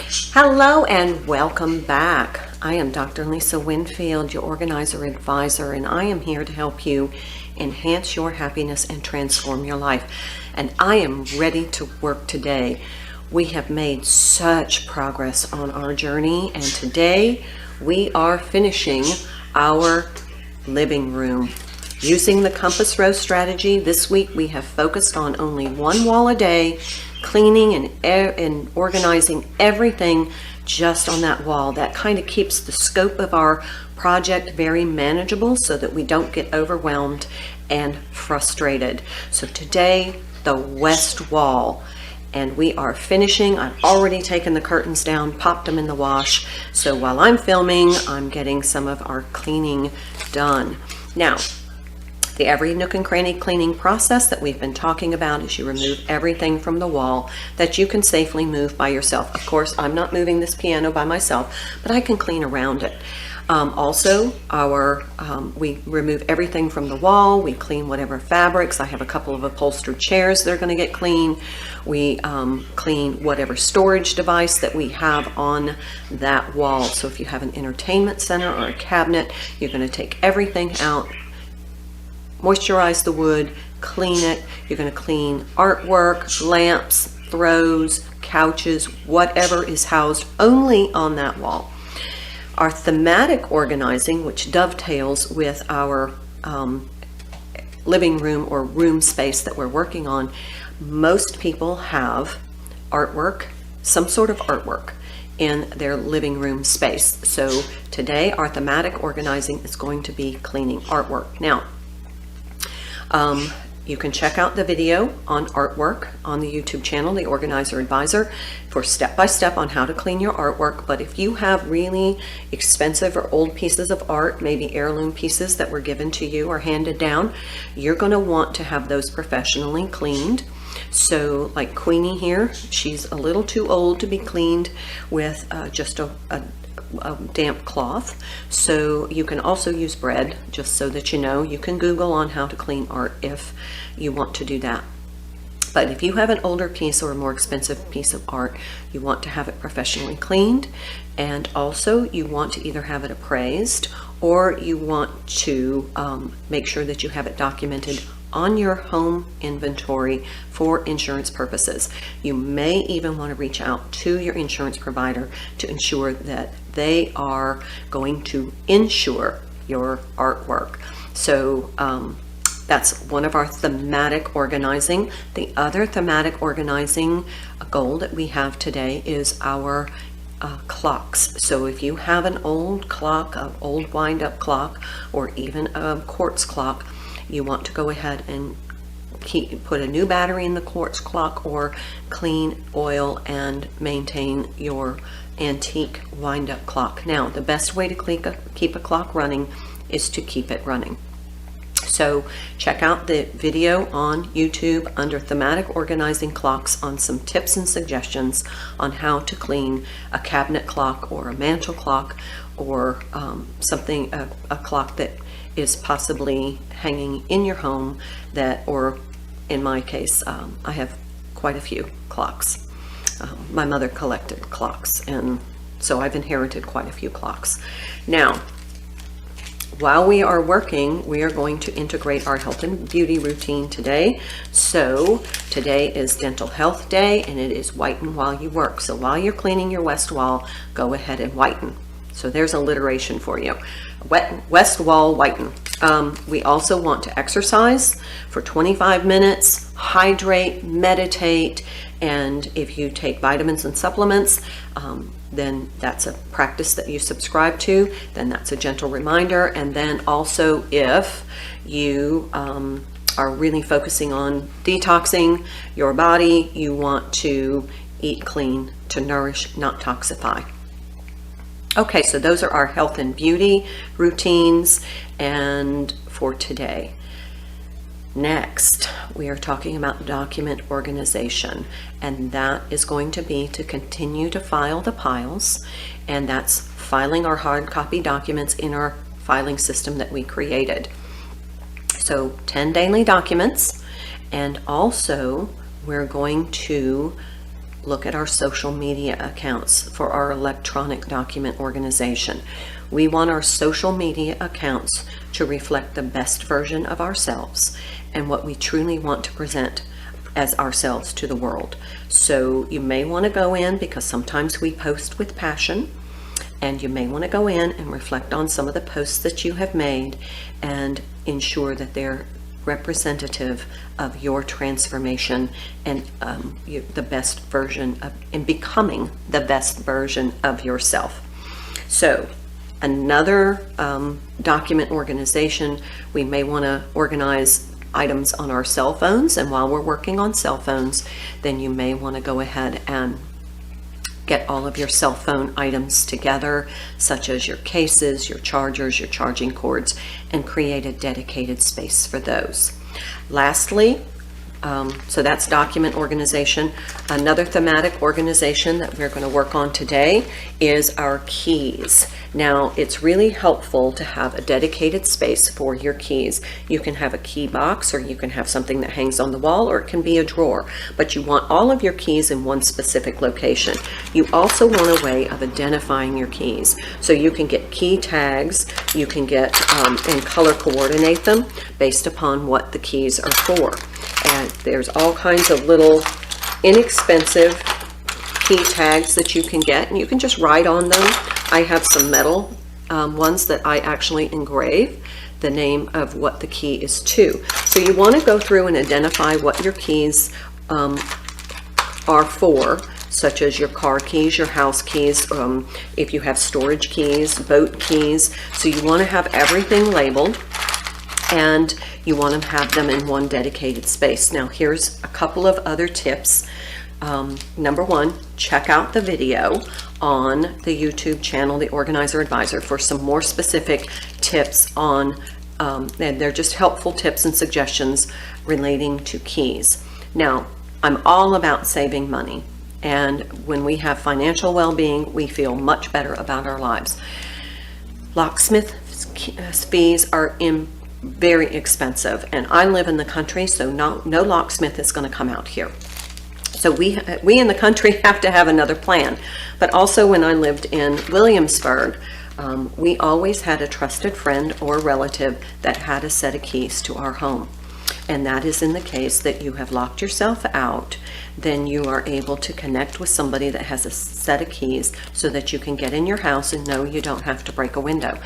Hello and welcome back. I am Dr. Lisa Winfield, your organizer advisor, and I am here to help you enhance your happiness and transform your life. And I am ready to work today. We have made such progress on our journey, and today we are finishing our living room. Using the Compass Rose strategy, this week we have focused on only one wall a day, cleaning and organizing everything just on that wall. That kind of keeps the scope of our project very manageable so that we don't get overwhelmed and frustrated. So today, the west wall, and we are finishing. I've already taken the curtains down, popped them in the wash. So while I'm filming, I'm getting some of our cleaning done. Now, the every nook and cranny cleaning process that we've been talking about is you remove everything from the wall that you can safely move by yourself. Of course, I'm not moving this piano by myself, but I can clean around it. Also, we remove everything from the wall. We clean whatever fabrics. I have a couple of upholstered chairs that are going to get clean. We clean whatever storage device that we have on that wall. So if you have an entertainment center or a cabinet, you're going to take everything out, moisturize the wood, clean it. You're going to clean artwork, lamps, throws, couches, whatever is housed only on that wall. Our thematic organizing, which dovetails with our living room or room space that we're working on, most people have artwork, some sort of artwork in their living room space. So today our thematic organizing is going to be cleaning artwork. Now, you can check out the video on artwork on the YouTube channel, The Organizer Advisor, for step-by-step on how to clean your artwork. But if you have really expensive or old pieces of art, maybe heirloom pieces that were given to you or handed down, you're going to want to have those professionally cleaned. So like Queenie here, she's a little too old to be cleaned with just a damp cloth. So you can also use bread, just so that you know. You can Google on how to clean art if you want to do that. But if you have an older piece or a more expensive piece of art, you want to have it professionally cleaned, and also you want to either have it appraised or you want to make sure that you have it documented on your home inventory for insurance purposes. You may even want to reach out to your insurance provider to ensure that they are going to insure your artwork. So that's one of our thematic organizing. The other thematic organizing goal that we have today is our clocks. So if you have an old clock, an old wind-up clock, or even a quartz clock, you want to go ahead and put a new battery in the quartz clock, or clean, oil, and maintain your antique wind-up clock. Now, the best way to keep a clock running is to keep it running. So check out the video on YouTube under thematic organizing clocks on some tips and suggestions on how to clean a cabinet clock or a mantle clock, or something, a clock that is possibly hanging in your home, that, or in my case, I have quite a few clocks. My mother collected clocks, and so I've inherited quite a few clocks. Now, while we are working, we are going to integrate our health and beauty routine today. So today is Dental Health Day, and it is whiten while you work. So while you're cleaning your west wall, go ahead and whiten. So there's alliteration for you. West wall whiten. We also want to exercise for 25 minutes, hydrate, meditate, and if you take vitamins and supplements, then that's a practice that you subscribe to, then that's a gentle reminder. And then also, if you are really focusing on detoxing your body, you want to eat clean to nourish, not toxify. Okay, so those are our health and beauty routines and for today. Next, we are talking about document organization, and that is going to be to continue to file the piles, and that's filing our hard copy documents in our filing system that we created. So 10 daily documents, and also we're going to look at our social media accounts for our electronic document organization. We want our social media accounts to reflect the best version of ourselves and what we truly want to present as ourselves to the world. So you may want to go in, because sometimes we post with passion, and you may want to go in and reflect on some of the posts that you have made and ensure that they're representative of your transformation and the best version of, and becoming the best version of yourself. So another document organization, we may want to organize items on our cell phones, and while we're working on cell phones, then you may want to go ahead and get all of your cell phone items together, such as your cases, your chargers, your charging cords, and create a dedicated space for those. Lastly, so that's document organization. Another thematic organization that we're going to work on today is our keys. Now, it's really helpful to have a dedicated space for your keys. You can have a key box, or you can have something that hangs on the wall, or it can be a drawer, but you want all of your keys in one specific location. You also want a way of identifying your keys. So you can get key tags, you can get and color coordinate them based upon what the keys are for. And there's all kinds of little inexpensive key tags that you can get, and you can just write on them. I have some metal ones that I actually engrave the name of what the key is to. So you want to go through and identify what your keys are for, such as your car keys, your house keys, if you have storage keys, boat keys. So you want to have everything labeled, and you want to have them in one dedicated space. Now, here's a couple of other tips. Number one, check out the video on the YouTube channel, The Organizer Advisor, for some more specific tips on, and they're just helpful tips and suggestions relating to keys. Now, I'm all about saving money, and when we have financial well-being, we feel much better about our lives. Locksmith fees are very expensive, and I live in the country, so no locksmith is going to come out here. So we in the country have to have another plan. But also, when I lived in Williamsburg, we always had a trusted friend or relative that had a set of keys to our home. And that is in the case that you have locked yourself out, then you are able to connect with somebody that has a set of keys so that you can get in your house and know you don't have to break a window.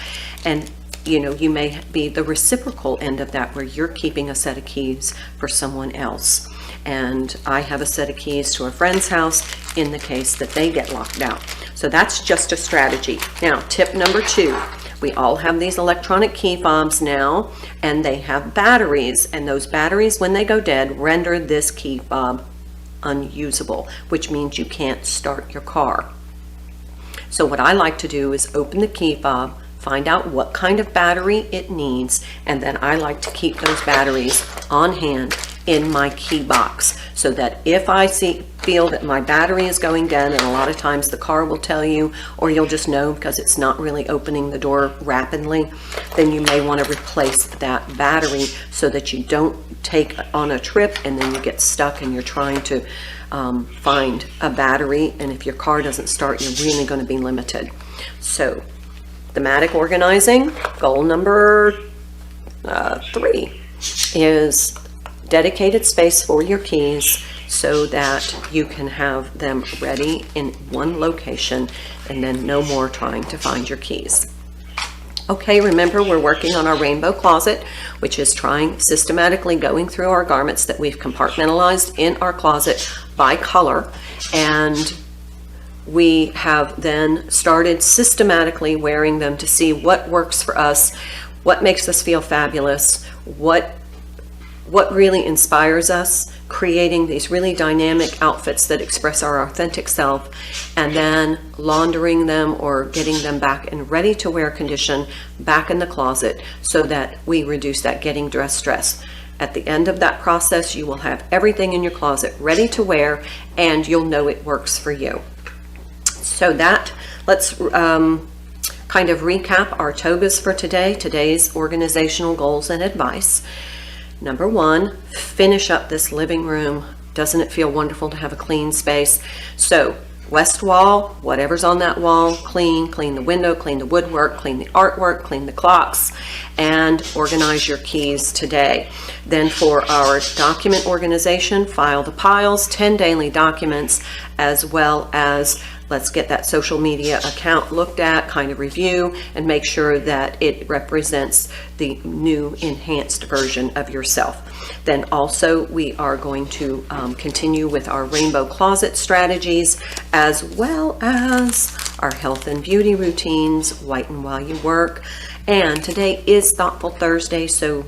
And you know, you may be the reciprocal end of that, where you're keeping a set of keys for someone else. And I have a set of keys to a friend's house in the case that they get locked out. So that's just a strategy. Now, tip number two, we all have these electronic key fobs now, and they have batteries, and those batteries, when they go dead, render this key fob unusable, which means you can't start your car. So what I like to do is open the key fob, find out what kind of battery it needs, and then I like to keep those batteries on hand in my key box, so that if I feel that my battery is going dead, and a lot of times the car will tell you, or you'll just know because it's not really opening the door rapidly, then you may want to replace that battery so that you don't take on a trip and then you get stuck and you're trying to find a battery, and if your car doesn't start, you're really going to be limited. So thematic organizing, goal number 3 is dedicated space for your keys so that you can have them ready in one location and then no more trying to find your keys. Okay, remember, we're working on our rainbow closet, which is systematically going through our garments that we've compartmentalized in our closet by color, and we have then started systematically wearing them to see what works for us, what makes us feel fabulous, what really inspires us, creating these really dynamic outfits that express our authentic self, and then laundering them or getting them back in ready to wear condition back in the closet so that we reduce that getting dressed stress. At the end of that process, you will have everything in your closet ready to wear, and you'll know it works for you. So let's kind of recap our togas for today, today's organizational goals and advice. Number 1, finish up this living room Doesn't it feel wonderful to have a clean space? So west wall, whatever's on that wall, clean the window, clean the woodwork, clean the artwork, clean the clocks, and organize your keys today. Then for our document organization, file the piles, 10 daily documents, as well as let's get that social media account looked at, kind of review, and make sure that it represents the new enhanced version of yourself. Then also we are going to continue with our rainbow closet strategies, as well as our health and beauty routines, whiten while you work. And today is Thoughtful Thursday, so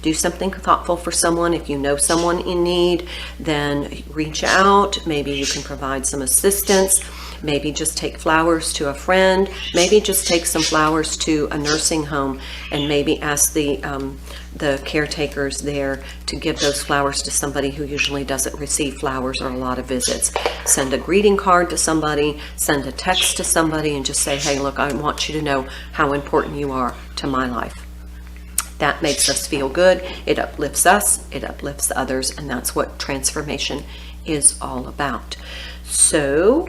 do something thoughtful for someone. If you know someone in need, then reach out. Maybe you can provide some assistance. Maybe just take flowers to a friend. Maybe just take some flowers to a nursing home, and maybe ask the caretakers there to give those flowers to somebody who usually doesn't receive flowers or a lot of visits. Send a greeting card to somebody, send a text to somebody, and just say, hey, look, I want you to know how important you are to my life. That makes us feel good. It uplifts us, it uplifts others, and that's what transformation is all about. So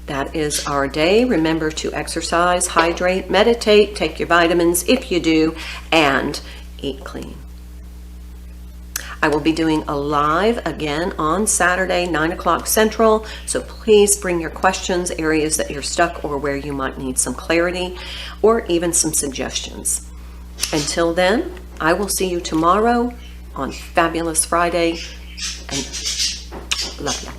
that is our day. Remember to exercise, hydrate, meditate, take your vitamins if you do, and eat clean. I will be doing a live again on Saturday, 9 o'clock Central, so please bring your questions, areas that you're stuck, or where you might need some clarity, or even some suggestions. Until then, I will see you tomorrow on Fabulous Friday, and love you.